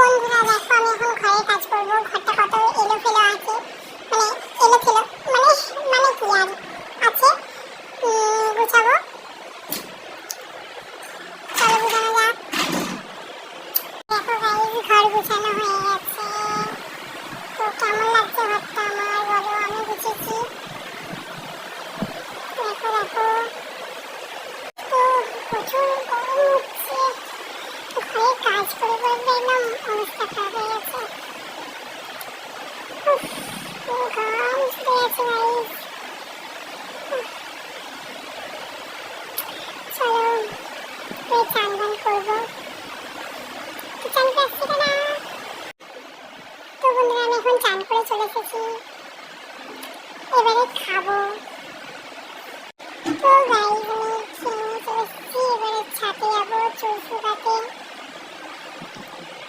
বন্ধুরা দেখো, আমি এখন ঘরে কাজ করবো। ঘরটা কত এলো ফেলো আছে, মানে এলো ফেলো মানে মানে কি আর আছে, গুছাবো। চলো গুছানো যাক। দেখো গাইস, ঘর গুছানো হয়ে গেছে। তো কেমন লাগছে ঘরটা আমার বলো, আমি গুছিয়েছি। দেখো দেখো, তো প্রচুর গরম হচ্ছে, ঘরে কাজ করে করে একদম অবস্থা খারাপ হয়ে গেছে। ঘাম ছুটে গেছে গাইস। চলো চান বান করবো, চান করে আসছি না। তো বন্ধুরা আমি এখন চান করে চলে এসেছি, এবারে খাবো। তো গাইস আমি খেয়ে চলে এসেছি, এবারে ছাদে যাবো চুল শুকাতে।